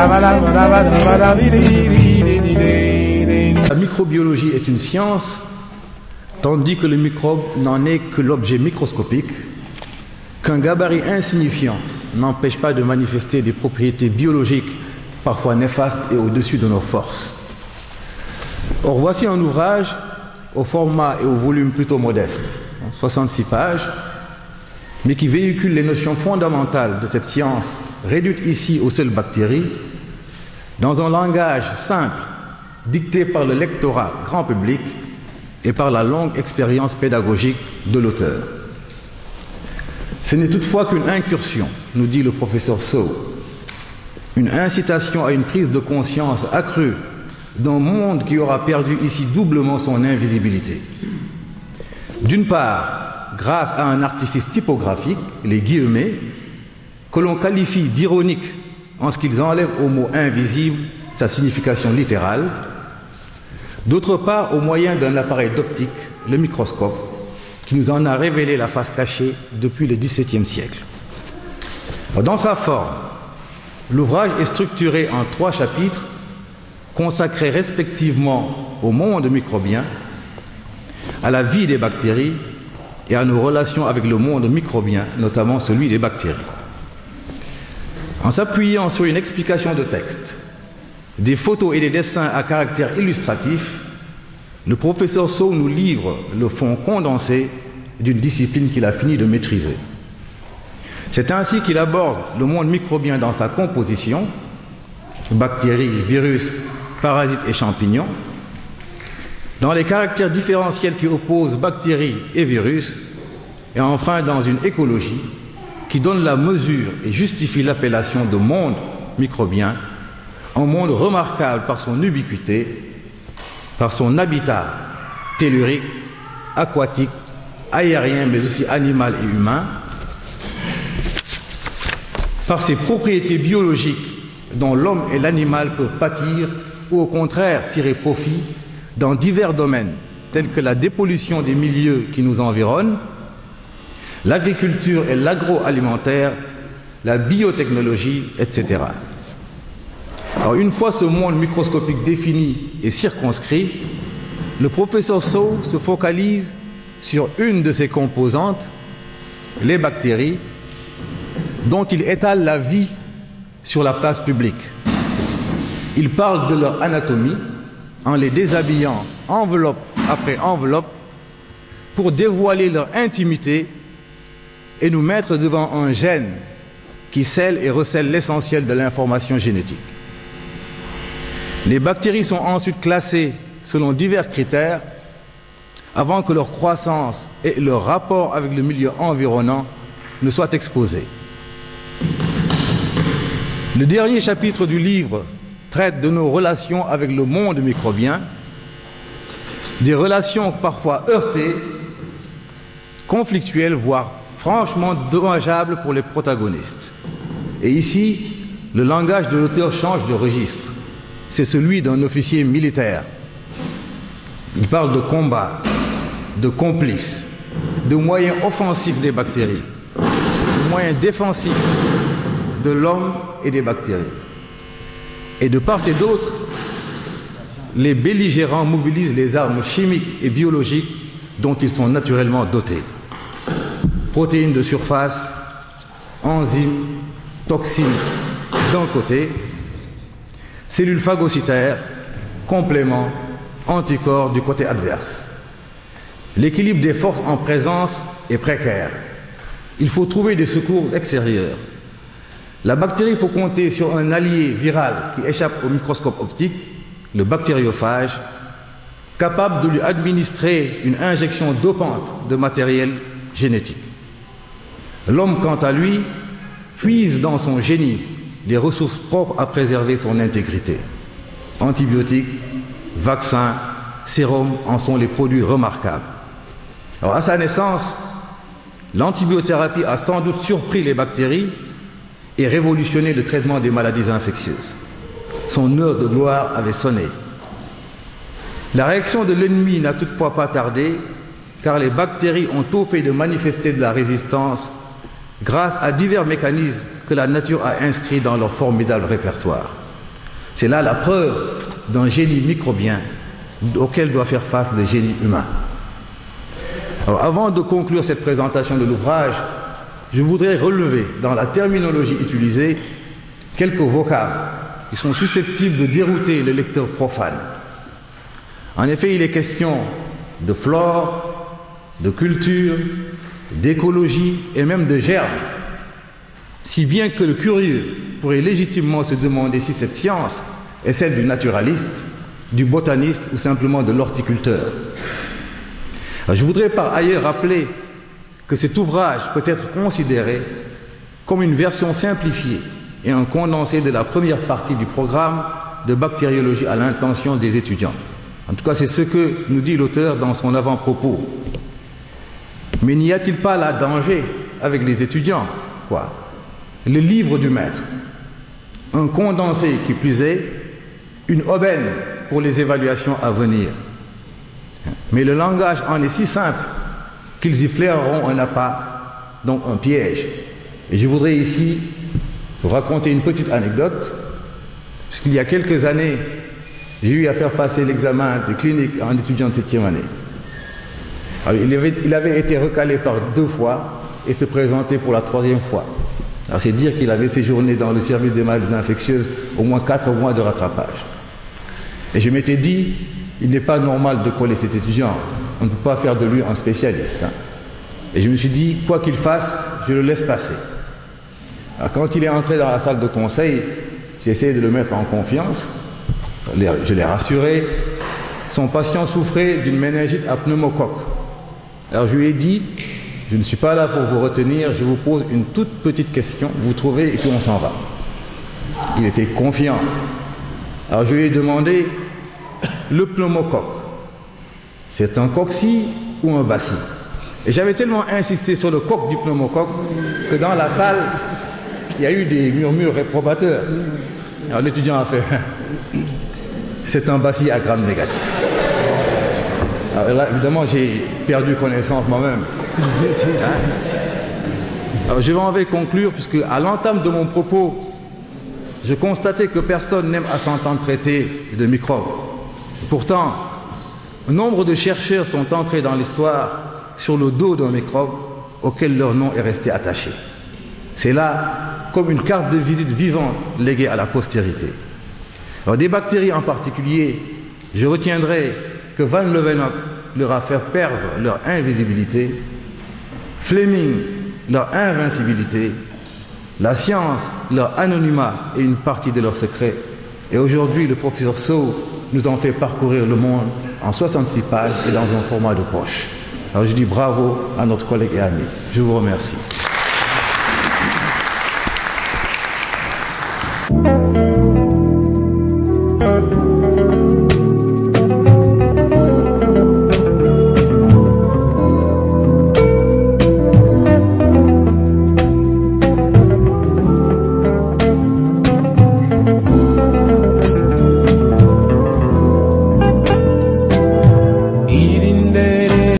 La microbiologie est une science, tandis que le microbe n'en est que l'objet microscopique, qu'un gabarit insignifiant n'empêche pas de manifester des propriétés biologiques parfois néfastes et au-dessus de nos forces. Or, voici un ouvrage au format et au volume plutôt modeste, 66 pages, mais qui véhicule les notions fondamentales de cette science, réduite ici aux seules bactéries, dans un langage simple, dicté par le lectorat grand public et par la longue expérience pédagogique de l'auteur. Ce n'est toutefois qu'une incursion, nous dit le professeur Sow, une incitation à une prise de conscience accrue d'un monde qui aura perdu ici doublement son invisibilité. D'une part, grâce à un artifice typographique, les guillemets, que l'on qualifie d'ironique en ce qu'ils enlèvent au mot invisible sa signification littérale. D'autre part, au moyen d'un appareil d'optique, le microscope, qui nous en a révélé la face cachée depuis le XVIIe siècle. Dans sa forme, l'ouvrage est structuré en 3 chapitres consacrés respectivement au monde microbien, à la vie des bactéries et à nos relations avec le monde microbien, notamment celui des bactéries. En s'appuyant sur une explication de texte, des photos et des dessins à caractère illustratif, le professeur Sow nous livre le fond condensé d'une discipline qu'il a fini de maîtriser. C'est ainsi qu'il aborde le monde microbien dans sa composition, bactéries, virus, parasites et champignons, dans les caractères différentiels qui opposent bactéries et virus, et enfin dans une écologie qui donne la mesure et justifie l'appellation de monde microbien, un monde remarquable par son ubiquité, par son habitat tellurique, aquatique, aérien, mais aussi animal et humain, par ses propriétés biologiques dont l'homme et l'animal peuvent pâtir ou au contraire tirer profit dans divers domaines tels que la dépollution des milieux qui nous environnent, l'agriculture et l'agroalimentaire, la biotechnologie, etc. Alors, une fois ce monde microscopique défini et circonscrit, le professeur Sow se focalise sur une de ses composantes, les bactéries, dont il étale la vie sur la place publique. Il parle de leur anatomie en les déshabillant enveloppe après enveloppe pour dévoiler leur intimité et nous mettre devant un gène qui scelle et recèle l'essentiel de l'information génétique. Les bactéries sont ensuite classées selon divers critères avant que leur croissance et leur rapport avec le milieu environnant ne soient exposés. Le dernier chapitre du livre traite de nos relations avec le monde microbien, des relations parfois heurtées, conflictuelles, voire franchement dommageables pour les protagonistes. Et ici, le langage de l'auteur change de registre. C'est celui d'un officier militaire. Il parle de combat, de complices, de moyens offensifs des bactéries, de moyens défensifs de l'homme et des bactéries. Et de part et d'autre, les belligérants mobilisent les armes chimiques et biologiques dont ils sont naturellement dotés. Protéines de surface, enzymes, toxines d'un côté, cellules phagocytaires, compléments, anticorps du côté adverse. L'équilibre des forces en présence est précaire. Il faut trouver des secours extérieurs. La bactérie peut compter sur un allié viral qui échappe au microscope optique, le bactériophage, capable de lui administrer une injection dopante de matériel génétique. L'homme, quant à lui, puise dans son génie les ressources propres à préserver son intégrité. Antibiotiques, vaccins, sérums en sont les produits remarquables. Alors, à sa naissance, l'antibiothérapie a sans doute surpris les bactéries et révolutionné le traitement des maladies infectieuses. Son heure de gloire avait sonné. La réaction de l'ennemi n'a toutefois pas tardé, car les bactéries ont tôt fait de manifester de la résistance grâce à divers mécanismes que la nature a inscrits dans leur formidable répertoire. C'est là la preuve d'un génie microbien auquel doit faire face le génie humain. Alors, avant de conclure cette présentation de l'ouvrage, je voudrais relever dans la terminologie utilisée quelques vocables qui sont susceptibles de dérouter le lecteur profane. En effet, il est question de flore, de culture, d'écologie et même de germe, si bien que le curieux pourrait légitimement se demander si cette science est celle du naturaliste, du botaniste ou simplement de l'horticulteur. Je voudrais par ailleurs rappeler que cet ouvrage peut être considéré comme une version simplifiée et un condensé de la première partie du programme de bactériologie à l'intention des étudiants. En tout cas, c'est ce que nous dit l'auteur dans son avant-propos. Mais n'y a-t-il pas là danger avec les étudiants, quoi? Le livre du maître, un condensé qui plus est, une aubaine pour les évaluations à venir. Mais le langage en est si simple qu'ils y flaireront un appât, donc un piège. Et je voudrais ici vous raconter une petite anecdote, puisqu'il y a quelques années, j'ai eu à faire passer l'examen de clinique à un étudiant de 7e année. Alors, il avait été recalé par 2 fois et se présentait pour la 3e fois. Alors c'est dire qu'il avait séjourné dans le service des maladies infectieuses au moins 4 mois de rattrapage. Et je m'étais dit, il n'est pas normal de coller cet étudiant. On ne peut pas faire de lui un spécialiste. Et je me suis dit, quoi qu'il fasse, je le laisse passer. Alors, quand il est entré dans la salle de conseil, j'ai essayé de le mettre en confiance. Je l'ai rassuré. Son patient souffrait d'une méningite à pneumocoque. Alors je lui ai dit, je ne suis pas là pour vous retenir, je vous pose une toute petite question, vous trouvez et puis on s'en va. Il était confiant. Alors je lui ai demandé, le pneumocoque, c'est un cocci ou un bacille? Et j'avais tellement insisté sur le coq du pneumocoque que dans la salle, il y a eu des murmures réprobateurs. Alors l'étudiant a fait, c'est un bacille à gram négatif. Alors là, évidemment, j'ai perdu connaissance moi-même. Alors je vais conclure, puisque à l'entame de mon propos, je constatais que personne n'aime à s'entendre traiter de microbes. Pourtant, nombre de chercheurs sont entrés dans l'histoire sur le dos d'un microbe auquel leur nom est resté attaché. C'est là comme une carte de visite vivante léguée à la postérité. Alors des bactéries en particulier, je retiendrai que Van Leeuwenhoek leur a fait perdre leur invisibilité, Fleming leur invincibilité, la science leur anonymat et une partie de leurs secrets. Et aujourd'hui, le professeur Sow nous en fait parcourir le monde en 66 pages et dans un format de poche. Alors je dis bravo à notre collègue et ami. Je vous remercie.